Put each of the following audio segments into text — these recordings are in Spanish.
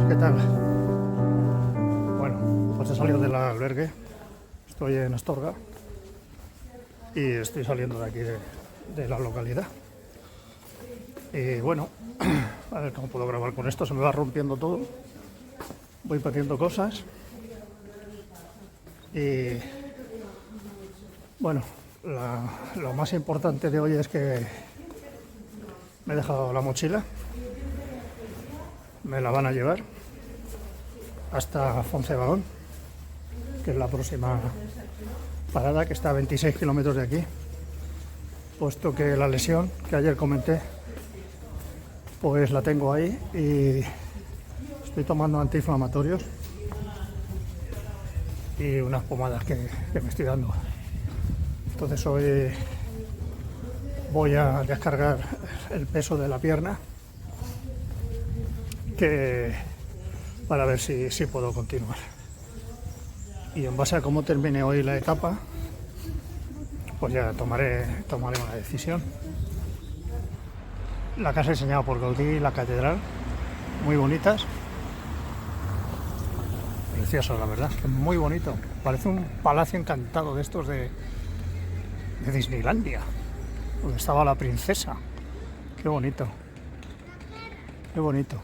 ¿qué tal? Bueno, pues he salido del albergue, estoy en Astorga y estoy saliendo de aquí de la localidad. Y bueno, a ver cómo puedo grabar con esto, se me va rompiendo todo, voy perdiendo cosas y bueno, lo más importante de hoy es que me he dejado la mochila, me la van a llevar hasta Foncebagón, que es la próxima parada, que está a 26 kilómetros de aquí, puesto que la lesión que ayer comenté pues la tengo ahí y estoy tomando antiinflamatorios y unas pomadas que me estoy dando. Entonces hoy voy a descargar el peso de la pierna para ver si puedo continuar. Y en base a cómo termine hoy la etapa, pues ya tomaré una decisión. La casa enseñada por Gaudí, la catedral, muy bonitas. Precioso, la verdad, muy bonito. Parece un palacio encantado de estos de Disneylandia, donde estaba la princesa. Qué bonito. Qué bonito.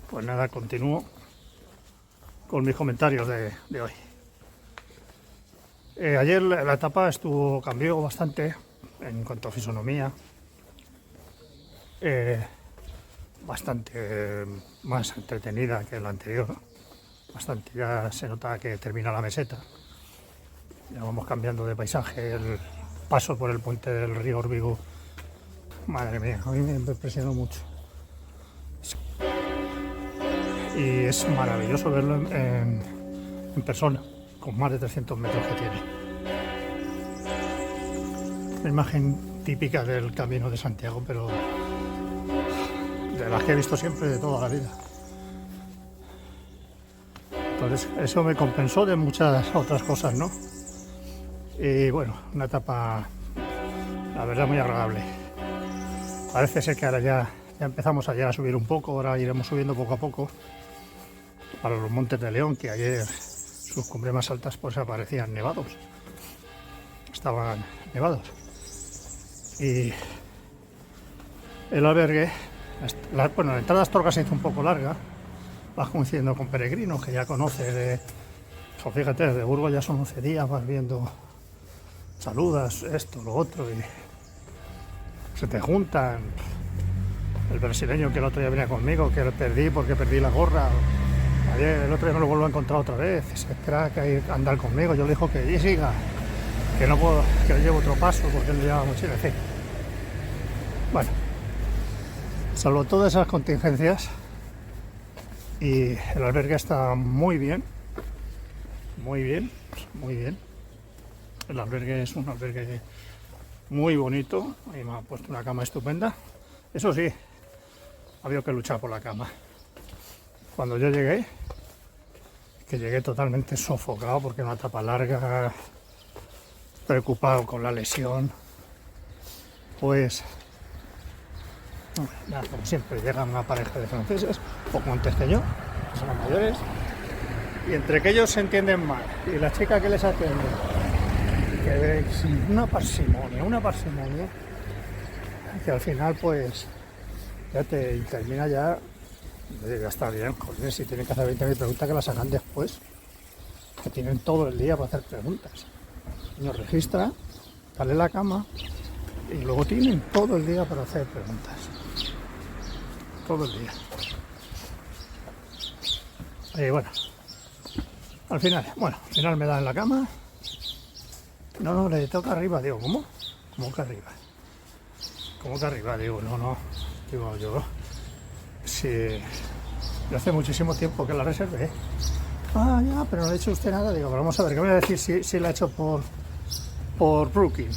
Pues nada, continúo con mis comentarios de hoy. Ayer la etapa cambió bastante en cuanto a fisonomía, bastante más entretenida que la anterior, bastante, ya se nota que termina la meseta, ya vamos cambiando de paisaje, el paso por el puente del río Órbigo, madre mía, a mí me impresionó mucho. Y es maravilloso verlo en persona, con más de 300 metros que tiene. La imagen típica del Camino de Santiago, pero de las que he visto siempre de toda la vida. Entonces eso me compensó de muchas otras cosas, ¿no? Y bueno, una etapa, la verdad, muy agradable. Parece ser que ahora ya empezamos a subir un poco, ahora iremos subiendo poco a poco para los Montes de León, que ayer sus cumbres más altas pues aparecían nevados, estaban nevados. Y el albergue, la entrada a Astorga se hizo un poco larga, vas coincidiendo con peregrinos que ya conoces, pues fíjate, desde Burgos ya son 11 días, vas viendo, saludas, esto, lo otro, y se te juntan. El brasileño que el otro día venía conmigo, que lo perdí porque perdí la gorra. Ayer, el otro día me lo vuelvo a encontrar otra vez. Se espera que hay que andar conmigo. Yo le digo que siga, que no puedo, que le llevo otro paso porque él le lleva mochila, en fin. Bueno, salvo todas esas contingencias, y el albergue está muy bien, muy bien, muy bien. El albergue es un albergue muy bonito. Ahí me ha puesto una cama estupenda. Eso sí, ha habido que luchar por la cama. Cuando yo llegué, que llegué totalmente sofocado porque una etapa larga, preocupado con la lesión, pues nada, como siempre llega una pareja de franceses, poco antes que yo, que son mayores, y entre que ellos se entienden mal, y la chica que les atiende, que una parsimonia, que al final pues ya termina ya. Ya está bien, joder, si tienen que hacer 20.000 preguntas, que las hagan después, que tienen todo el día para hacer preguntas. Nos registra, dale la cama y luego tienen todo el día para hacer preguntas. Todo el día. Y bueno, al final me dan la cama. No, le toca arriba. Digo, ¿cómo? ¿Cómo que arriba? ¿Cómo que arriba? Digo, no. Digo, yo... Sí, yo hace muchísimo tiempo que la reservé. Ah, ya, pero no ha hecho usted nada. Digo, pero vamos a ver, ¿qué me voy a decir si la ha hecho por Booking?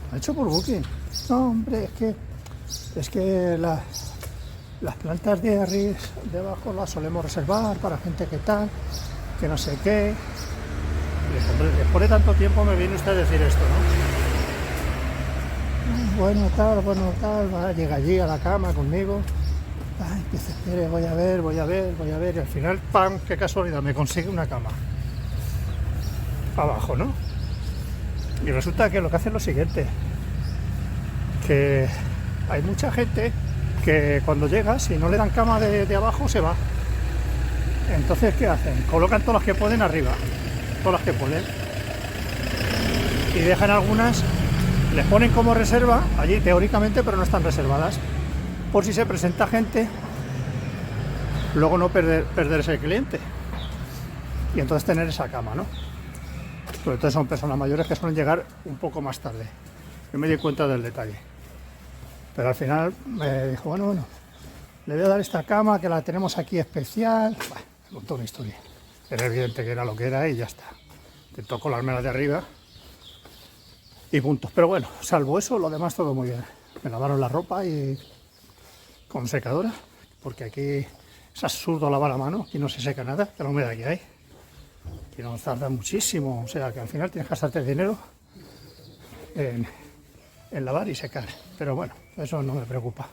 ¿La ha hecho por Booking? No, hombre, es que las plantas de arriba, de abajo las solemos reservar para gente que tal, que no sé qué. Y digo, hombre, después de tanto tiempo me viene usted a decir esto, ¿no? Bueno, tal, va, llega allí a la cama conmigo. Ay, que se espere, voy a ver, y al final, ¡pam!, qué casualidad, me consigue una cama. Abajo, ¿no? Y resulta que lo que hace es lo siguiente, que hay mucha gente que cuando llega, si no le dan cama de abajo, se va. Entonces, ¿qué hacen? Colocan todas las que pueden arriba, todas las que pueden. Y dejan algunas, les ponen como reserva allí teóricamente, pero no están reservadas. Por si se presenta gente, luego no perder ese cliente. Y entonces tener esa cama, ¿no? Sobre todo son personas mayores que suelen llegar un poco más tarde. Yo me di cuenta del detalle. Pero al final me dijo, bueno, le voy a dar esta cama que la tenemos aquí especial. Bueno, me contó una historia. Era evidente que era lo que era y ya está. Intentó colarme la de arriba y punto. Pero bueno, salvo eso, lo demás todo muy bien. Me lavaron la ropa y con secadora, porque aquí es absurdo lavar a mano, aquí no se seca nada de la humedad que hay. Aquí nos tarda muchísimo, o sea que al final tienes que gastarte dinero en lavar y secar. Pero bueno, eso no me preocupa.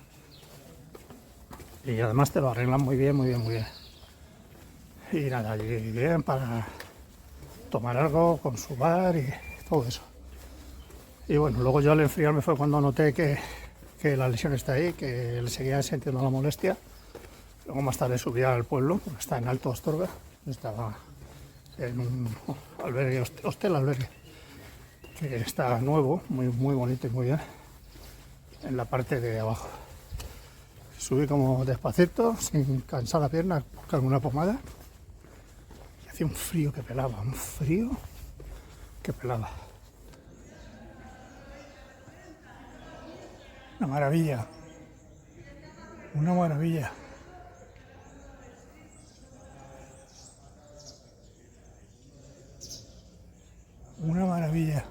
Y además te lo arreglan muy bien. Y nada, y bien para tomar algo con su bar y todo eso. Y bueno, luego yo al enfriarme fue cuando noté que la lesión está ahí, que le seguía sintiendo la molestia. Luego más tarde subí al pueblo, porque está en Alto Astorga, estaba en un albergue, hostel albergue, que está nuevo, muy bonito y muy bien, en la parte de abajo. Subí como despacito, sin cansar la pierna, buscar una pomada. Y hacía un frío que pelaba, Una maravilla. Una maravilla. Una maravilla.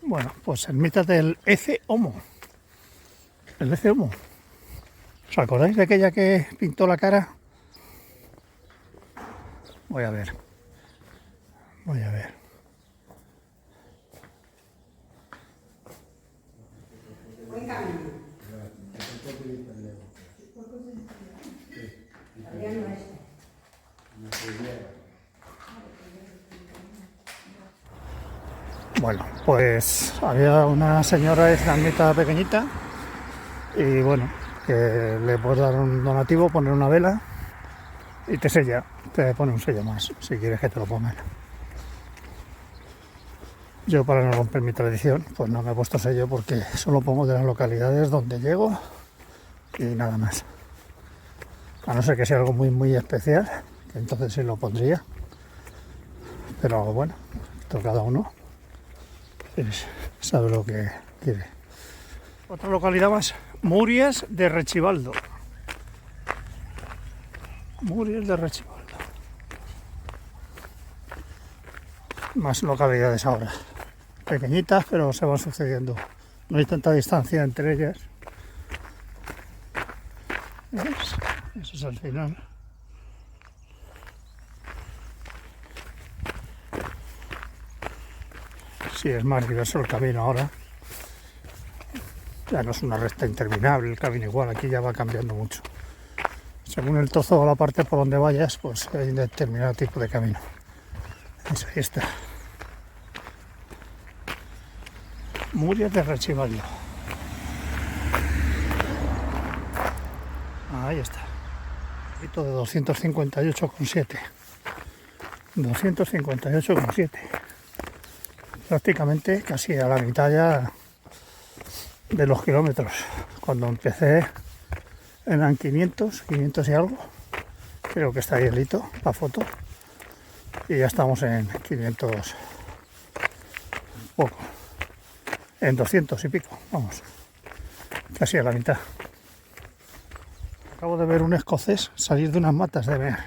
Bueno, pues ermita del Ece Homo. El Ece Homo. ¿Os acordáis de aquella que pintó la cara? Voy a ver. Buen camino. Bueno, pues había una señora en una ermita pequeñita y bueno, que le puedes dar un donativo, poner una vela y te sella, te pone un sello más si quieres que te lo pongan. Yo, para no romper mi tradición, pues no me he puesto sello porque solo pongo de las localidades donde llego y nada más. A no ser que sea algo muy especial, que entonces sí lo pondría. Pero bueno, esto cada uno sabe lo que quiere. Otra localidad más, Murias de Rechivaldo. Murias de Rechivaldo. Más localidades ahora. Pequeñitas, pero se van sucediendo. No hay tanta distancia entre ellas. ¿Ves? Eso es al final. Sí, es más diverso el camino ahora. Ya no es una recta interminable, el camino igual, aquí ya va cambiando mucho. Según el trozo o la parte por donde vayas, pues hay un determinado tipo de camino. Pues ahí está. Murias de Rechivaldo. Ahí está. De 258,7. 258,7. Prácticamente casi a la mitad ya de los kilómetros. Cuando empecé eran 500 y algo. Creo que está ahí el hito, la foto. Y ya estamos en 500 poco. En 200 y pico, vamos. Casi a la mitad. Acabo de ver un escocés salir de unas matas de ver.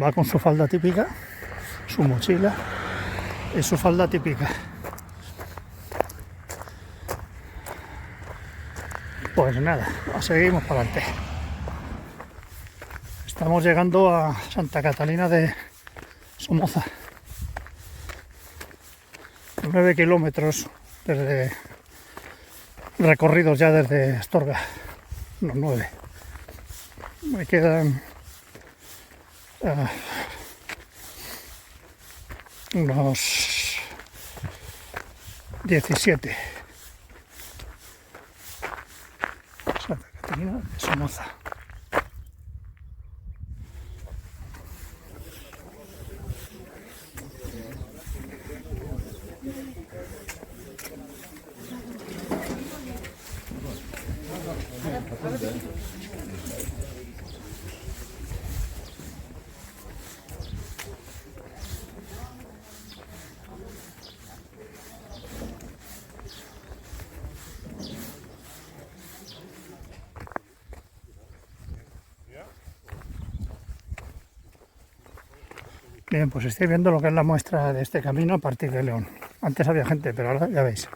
Va con su falda típica, su mochila y su falda típica. Pues nada, seguimos para adelante. Estamos llegando a Santa Catalina de Somoza. 9 kilómetros desde recorridos ya desde Astorga. No, 9. Me quedan unos 17. Santa Catalina de Somoza. Bien, pues estoy viendo lo que es la muestra de este camino a partir de León. Antes había gente, pero ahora ya veis.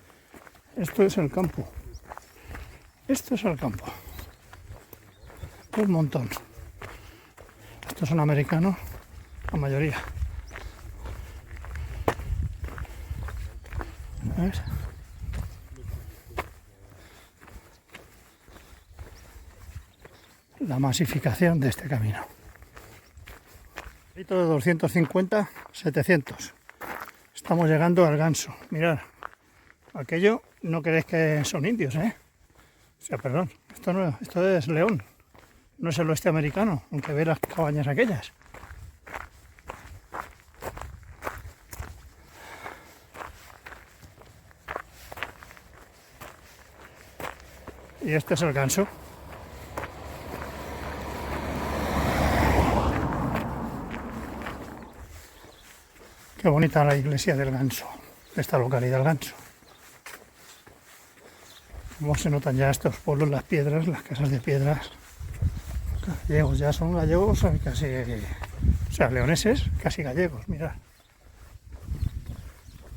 Esto es el campo. Esto es el campo. Un montón. Estos son americanos, la mayoría. ¿Ves? La masificación de este camino. De 250, 700. Estamos llegando al Ganso. Mirad, aquello no creéis que son indios, ¿eh? O sea, perdón, esto es León, no es el oeste americano, aunque ve las cabañas aquellas. Y este es el Ganso. Qué bonita la iglesia del Ganso, de esta localidad del Ganso. Cómo se notan ya estos pueblos, las piedras, las casas de piedras. Gallegos, ya son gallegos casi, o sea, leoneses, casi gallegos, mirad.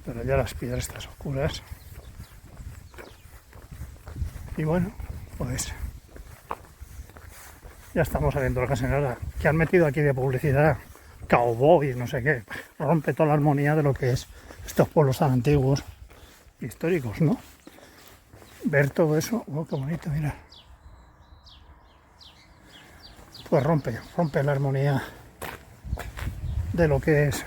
Pero ya las piedras estas oscuras. Y bueno, pues ya estamos saliendo de la casa que han metido aquí de publicidad. Cowboy, no sé qué, rompe toda la armonía de lo que es estos pueblos tan antiguos, históricos, ¿no? Ver todo eso, oh, qué bonito, mira. Pues rompe la armonía de lo que es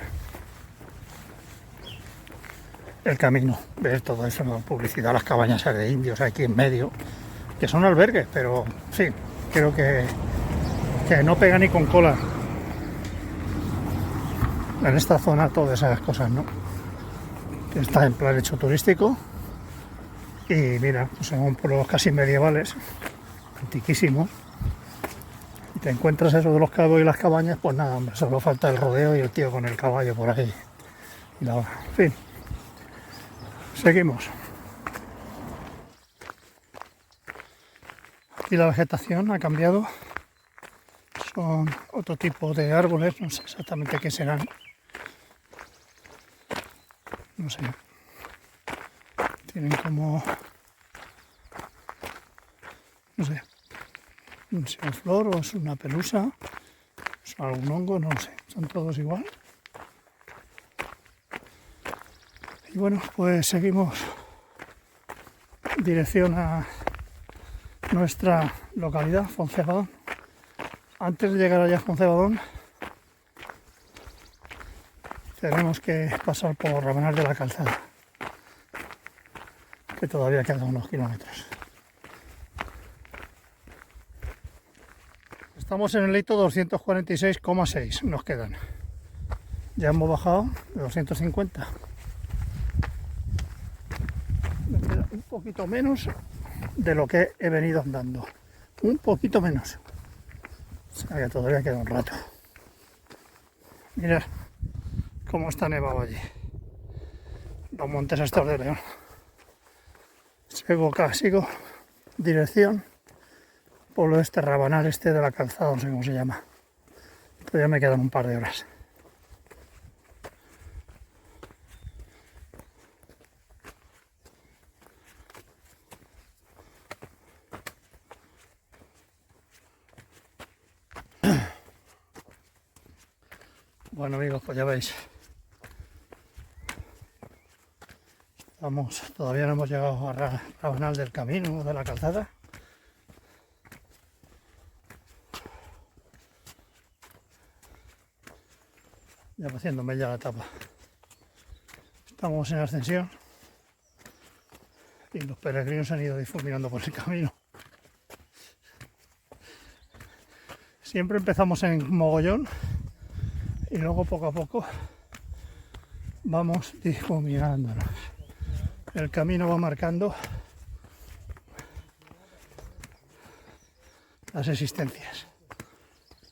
el camino. Ver todo eso, la publicidad, las cabañas de indios aquí en medio, que son albergues, pero sí, creo que no pega ni con cola. En esta zona todas esas cosas, ¿no? Que está en plan hecho turístico. Y mira, pues son pueblos casi medievales, antiquísimos. Y te encuentras eso de los cabos y las cabañas, pues nada, hombre, solo falta el rodeo y el tío con el caballo por ahí. Y en fin, seguimos. Aquí la vegetación ha cambiado. Son otro tipo de árboles, no sé exactamente qué serán. No sé. Tienen como, no sé, si es flor o es una pelusa, es algún hongo, no lo sé. Son todos igual. Y bueno, pues seguimos dirección a nuestra localidad, Foncebadón. Antes de llegar allá a Foncebadón, tenemos que pasar por Rabanal de la Calzada, que todavía quedan unos kilómetros. Estamos en el hito 246,6, nos quedan. Ya hemos bajado de 250. Me queda un poquito menos de lo que he venido andando. Un poquito menos. O sea que todavía queda un rato. Mirad cómo está nevado allí. Los montes estos de León. Sigo dirección pueblo este Rabanal, este de la Calzada, no sé cómo se llama. Todavía me quedan un par de horas. Bueno amigos, pues ya veis, todavía no hemos llegado a Rabanal del Camino, de la calzada. Ya va haciendo mella la etapa. Estamos en ascensión y los peregrinos han ido difuminando por el camino. Siempre empezamos en mogollón y luego poco a poco vamos difuminándonos. El camino va marcando las existencias.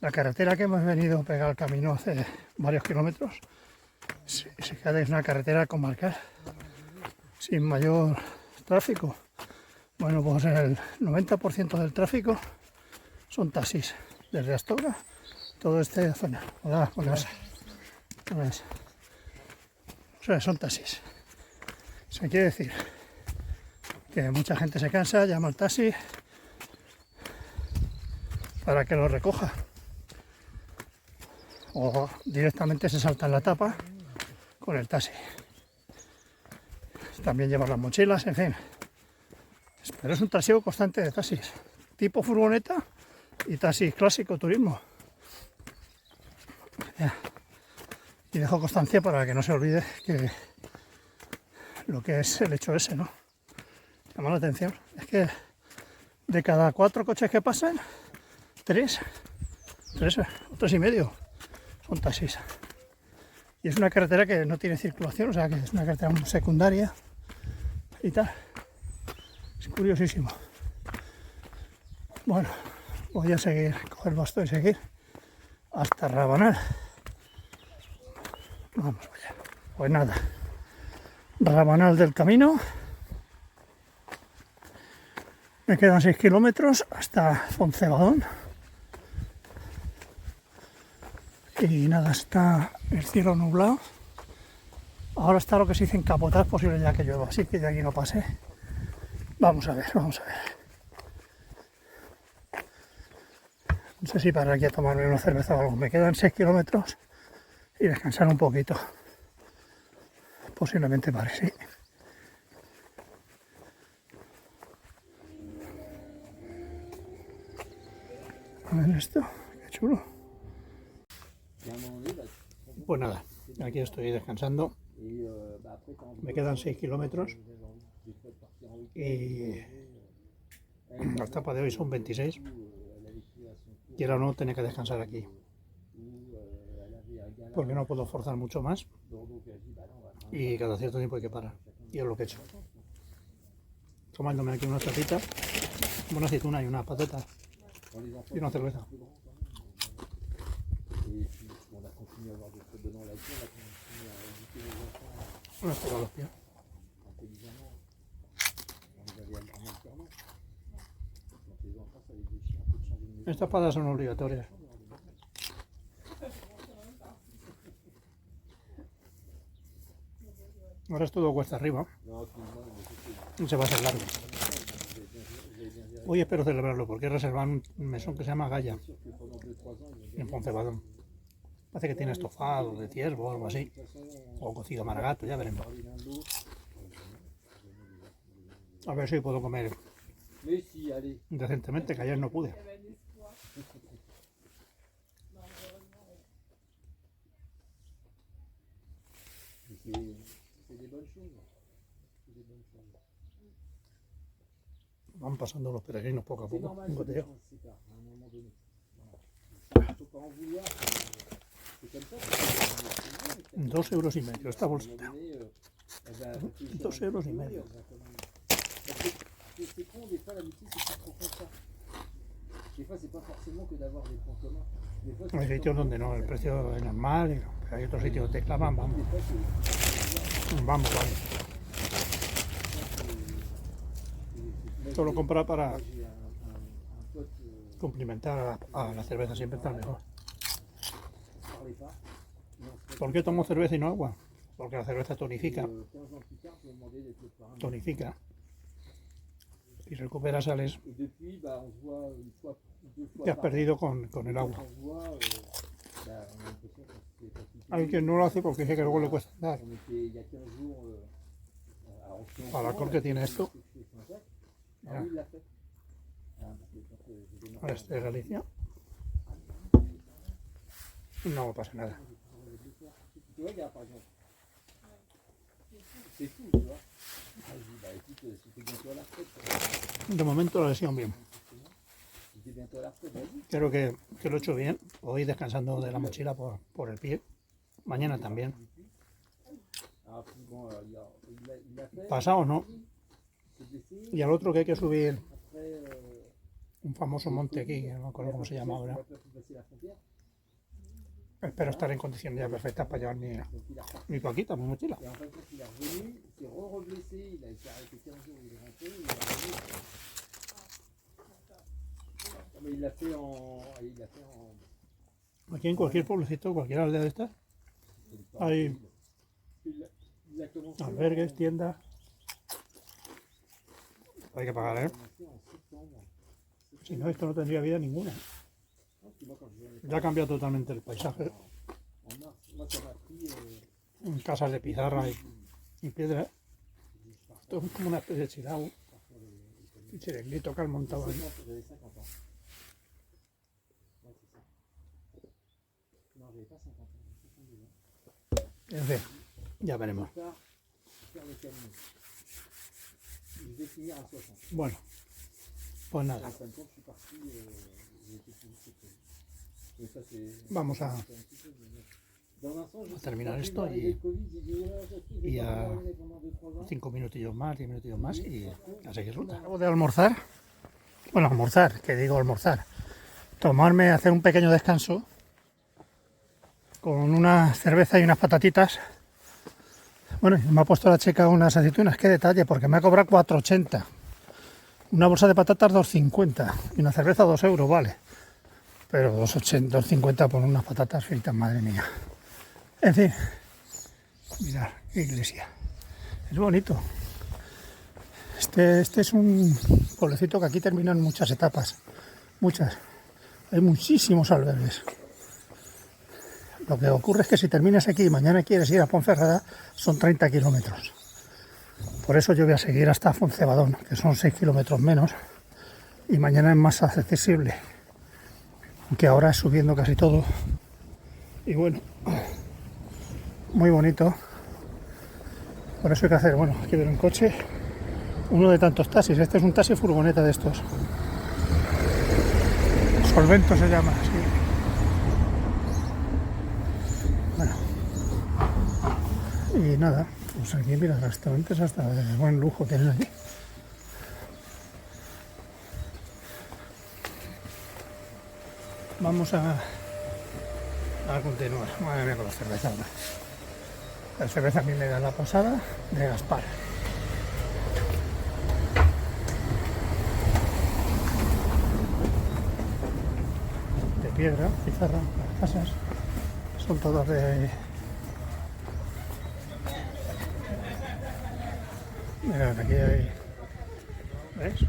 La carretera que hemos venido pegada al camino hace varios kilómetros se queda es una carretera comarcal sin mayor tráfico. Bueno, pues el 90% del tráfico son taxis desde Astorga, todo esta zona. Hola, buenas. Buenas. O sea, son taxis. Se quiere decir que mucha gente se cansa, llama al taxi para que lo recoja. O directamente se salta en la etapa con el taxi. También llevan las mochilas, en fin. Pero es un trasiego constante de taxis, tipo furgoneta y taxis clásico turismo. Ya. Y dejo constancia para que no se olvide que lo que es el hecho ese, ¿no? Llama la atención. Es que de cada 4 coches que pasan, 3 o 3 y medio son taxis. Y es una carretera que no tiene circulación, o sea que es una carretera muy secundaria y tal. Es curiosísimo. Bueno, voy a seguir, coger el bastón y seguir hasta Rabanal. Vamos allá. Pues nada, Rabanal del Camino. Me quedan 6 kilómetros hasta Foncebadón. Y nada, está el cielo nublado. Ahora está lo que se dice encapotar, es posible ya que llueva, así que de aquí no pase. Vamos a ver, vamos a ver. No sé si parar aquí a tomarme una cerveza o algo. Me quedan 6 kilómetros y descansar un poquito. Posiblemente pare, sí. A ver esto, qué chulo. Pues nada, aquí estoy descansando. Me quedan 6 kilómetros y la etapa de hoy son 26. Quiera o no, tener que descansar aquí porque no puedo forzar mucho más y cada cierto tiempo hay que parar, y es lo que he hecho, tomándome aquí una tapita, una aceituna y unas patatas y una cerveza. No estoy con los pies. Estas patas son obligatorias. Ahora es todo cuesta arriba. Y se va a hacer largo. Hoy espero celebrarlo porque he reservado un mesón que se llama Gaya en Foncebadón. Parece que tiene estofado de ciervo o algo así. O cocido maragato, ya veremos. A ver si puedo comer decentemente, que ayer no pude. Van pasando los peregrinos poco a poco, un goteo. 2,5 € esta bolsita. 2,5 €. Hay sitios donde no, el precio es normal, pero hay otros sitios donde te clavan, vamos. Vamos. Solo comprar para complementar a la cerveza, siempre está mejor. ¿Por qué tomo cerveza y no agua? Porque la cerveza tonifica y recupera sales que has perdido con el agua. Hay quien no lo hace porque dice que luego le cuesta andar. Para el que tiene esto. Mira. Ahora este de Galicia. No pasa nada. De momento la lesión bien. Creo que lo he hecho bien. Hoy descansando de la mochila por el pie. Mañana también. Pasado no. Y al otro que hay que subir un famoso monte aquí, no me acuerdo cómo se llama ahora. Espero estar en condiciones ya perfectas para llevar mi paquita, mi mochila. Aquí en cualquier pueblecito, cualquier aldea de estas, hay albergues, tiendas. Hay que pagar, ¿eh? Si no, esto no tendría vida ninguna. Ya ha cambiado totalmente el paisaje. En casas de pizarra y piedra. Esto es como una especie de chirau. Un chiringuito que han montado ahí. En fin, ya veremos. Bueno, pues nada. Vamos a terminar esto y a 5 minutillos más, 10 minutillos más y a seguir ruta. Acabo de almorzar. Bueno, almorzar, que digo almorzar. Tomarme, hacer un pequeño descanso con una cerveza y unas patatitas. Bueno, me ha puesto la chica unas aceitunas, qué detalle, porque me ha cobrado 4,80. Una bolsa de patatas 2,50 y una cerveza 2 euros, vale. Pero 2,50 por unas patatas fritas, madre mía. En fin, mirad, qué iglesia. Es bonito. Este es un pueblecito que aquí terminan muchas etapas. Muchas. Hay muchísimos albergues. Lo que ocurre es que si terminas aquí y mañana quieres ir a Ponferrada, son 30 kilómetros. Por eso yo voy a seguir hasta Foncebadón, que son 6 kilómetros menos, y mañana es más accesible, aunque ahora es subiendo casi todo. Y bueno, muy bonito. Por eso hay que hacer, bueno, aquí ver un coche, uno de tantos taxis. Este es un taxi furgoneta de estos. Solvento se llama, sí. Bueno, y nada, pues aquí mira, restaurantes hasta de buen lujo tienen aquí. Vamos a continuar. Madre mía, con la cerveza ahora. La cerveza a mí me da la pasada de Gaspar. De piedra, pizarra, las casas. Son todas de... Mirad, aquí hay... ¿Ves?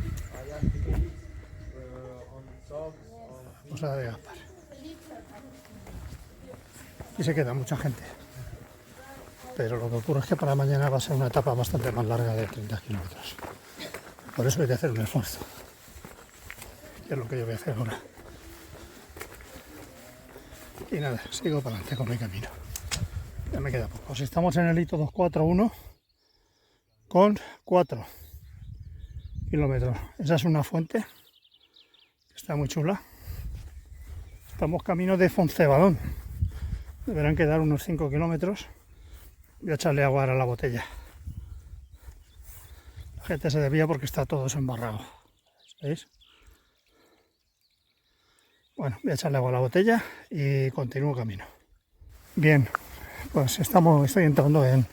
Posada de Gaspar. Y se queda mucha gente. Pero lo que ocurre es que para mañana va a ser una etapa bastante más larga de 30 kilómetros. Por eso hay que hacer un esfuerzo. Que es lo que yo voy a hacer ahora. Y nada, sigo para adelante con mi camino. Ya me queda poco. Si estamos en el hito 241 con 4 kilómetros. Esa es una fuente que está muy chula. Estamos camino de Foncebadón. Deberán quedar unos 5 kilómetros. Voy a echarle agua a la botella. La gente se desvía porque está todo embarrado. ¿Veis? Bueno, voy a echarle agua a la botella y continúo camino. Bien, pues estoy entrando en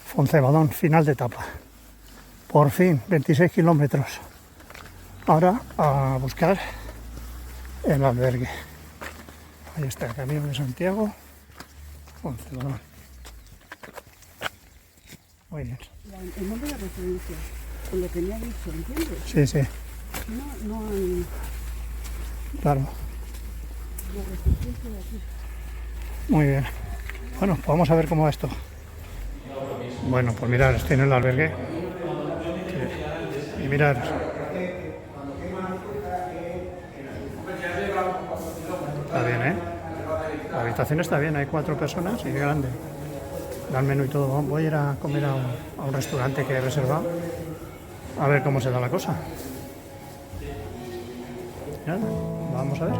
Foncebadón, final de etapa. Por fin, 26 kilómetros. Ahora a buscar el albergue. Ahí está el camino de Santiago, Foncebadón. Muy bien. El nombre de referencia, con lo que me ha dicho, ¿entiendes? Sí, sí. No hay... Claro. La resistencia de aquí. Muy bien. Bueno, pues vamos a ver cómo va esto. Bueno, pues mirar, estoy en el albergue. Y mirar. Está bien, ¿eh? La habitación está bien, hay 4 personas y es grande. Da el menú y todo. Voy a ir a comer a un restaurante que he reservado. A ver cómo se da la cosa. Ya, vamos a ver.